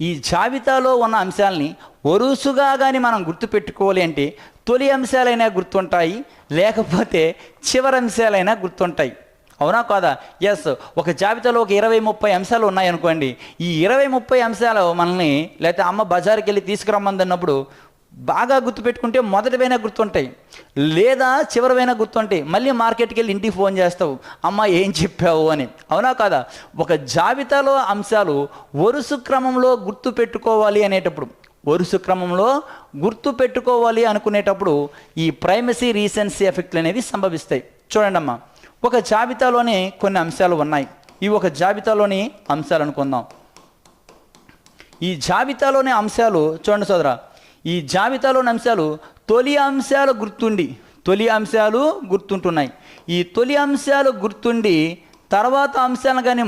ఈ జాబితాలో ఉన్న అంశాలని వరుసగా కానీ మనం గుర్తుపెట్టుకోవాలి అంటే తొలి అంశాలైనా గుర్తుంటాయి, లేకపోతే చివరి అంశాలైనా గుర్తుంటాయి, అవునా కాదా? ఎస్. ఒక జాబితాలో ఒక 20-30 అంశాలు ఉన్నాయనుకోండి. ఈ 20-30 అంశాలు మనల్ని లేకపోతే అమ్మ బజారుకి వెళ్ళి తీసుకురమ్మందన్నప్పుడు బాగా గుర్తుపెట్టుకుంటే మొదటివైనా గుర్తుంటాయి, లేదా చివరివైనా గుర్తుంటాయి. మళ్ళీ మార్కెట్కి వెళ్ళి ఇంటికి ఫోన్ చేస్తావు, అమ్మ ఏం చెప్పావు అని, అవునా కాదా? ఒక జాబితాలో అంశాలు వరుస క్రమంలో గుర్తుపెట్టుకోవాలి అనుకునేటప్పుడు ఈ ప్రైమసీ రీసెన్సీ ఎఫెక్ట్లు అనేవి సంభవిస్తాయి. చూడండి అమ్మా, ఒక జాబితాలోనే కొన్ని అంశాలు ఉన్నాయి. ఇవి ఒక జాబితాలోని అంశాలు అనుకుందాం. ఈ జాబితాలోని అంశాలు చూడండి సోదరా, ఈ జాబితాలోని అంశాలు తొలి అంశాలు గుర్తుంటున్నాయి. ఈ తొలి అంశాలు గుర్తుండి తర్వాత అంశాలను కానీ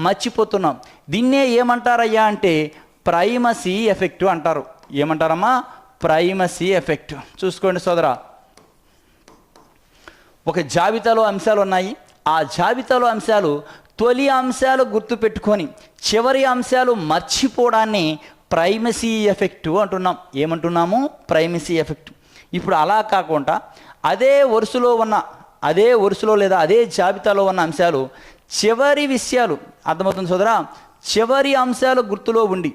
మర్చిపోతున్నాం. దీన్నే ఏమంటారయ్యా అంటే ప్రైమసీ ఎఫెక్ట్ అంటారు. ఏమంటారమ్మా? Primacy effect. చూసుకోండి సోదరా, ఒక జాబితాలో అంశాలు ఉన్నాయి. ఆ జాబితాలో అంశాలు తొలి అంశాలు గుర్తుపెట్టుకొని చివరి అంశాలు మర్చిపోవడాన్ని ప్రైమసీ ఎఫెక్ట్ అంటున్నాం. ఏమంటున్నాము? Primacy effect. ఇప్పుడు అలా కాకుండా అదే వరుసలో లేదా అదే జాబితాలో ఉన్న అంశాలు చివరి విషయాలు, అర్థమవుతుంది సోదరా, చివరి అంశాలు గుర్తులో ఉండి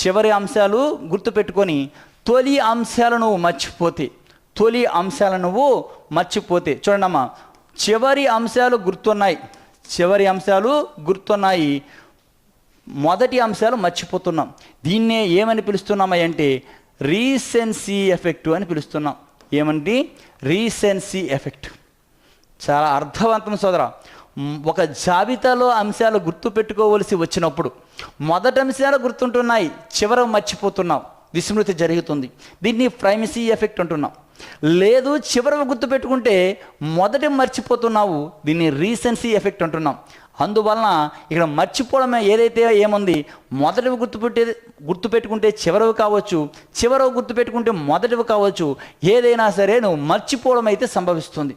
చివరి అంశాలు గుర్తుపెట్టుకొని తొలి అంశాలను నువ్వు మర్చిపోతే చూడండి అమ్మా, చివరి అంశాలు గుర్తున్నాయి, మొదటి అంశాలు మర్చిపోతున్నాం. దీన్నే ఏమని పిలుస్తున్నామా అంటే రీసెన్సీ ఎఫెక్ట్ అని పిలుస్తున్నాం. ఏమండి? Recency effect. చాలా అర్థవంతం సోదరా. ఒక జాబితాలో అంశాలు గుర్తుపెట్టుకోవలసి వచ్చినప్పుడు మొదటి అంశాలు గుర్తుంటున్నాయి, చివర మర్చిపోతున్నాం, విస్మృతి జరుగుతుంది. దీన్ని ప్రైమసీ ఎఫెక్ట్ అంటున్నాం. లేదు, చివరి గుర్తుపెట్టుకుంటే మొదటి మర్చిపోతున్నావు, దీన్ని రీసెన్సీ ఎఫెక్ట్ అంటున్నాం. అందువలన ఇక్కడ మర్చిపోవడం ఏదైతే ఏముంది, మొదటివి గుర్తుపెట్టుకుంటే చివరవి కావచ్చు, చివరవి గుర్తుపెట్టుకుంటే మొదటివి కావచ్చు, ఏదైనా సరే నువ్వు మర్చిపోవడం అయితే సంభవిస్తుంది.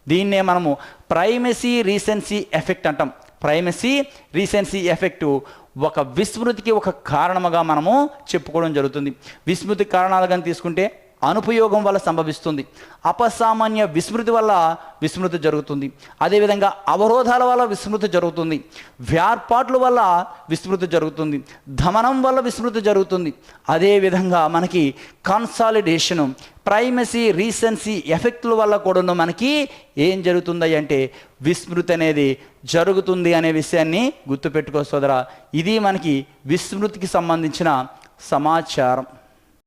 దీన్నే మనము ప్రైమసీ రీసెన్సీ ఎఫెక్ట్ అంటాం. ప్రైమసీ రీసెన్సీ ఎఫెక్టు ఒక విస్మృతికి ఒక కారణముగా మనము చెప్పుకోవడం జరుగుతుంది. విస్మృతి కారణాలు కానీ తీసుకుంటే అనుపయోగం వల్ల సంభవిస్తుంది, అపసామాన్య విస్మృతి వల్ల విస్మృతి జరుగుతుంది, అదేవిధంగా అవరోధాల వల్ల విస్మృతి జరుగుతుంది, వ్యార్పాట్ల వల్ల విస్మృతి జరుగుతుంది, దమనం వల్ల విస్మృతి జరుగుతుంది. అదేవిధంగా మనకి కన్సాలిడేషను, ప్రైమసీ రీసెన్సీ ఎఫెక్ట్ల వల్ల కూడా మనకి ఏం జరుగుతుంది అంటే విస్మృతి అనేది జరుగుతుంది అనే విషయాన్ని గుర్తుపెట్టుకో సోదరా. ఇది మనకి విస్మృతికి సంబంధించిన సమాచారం.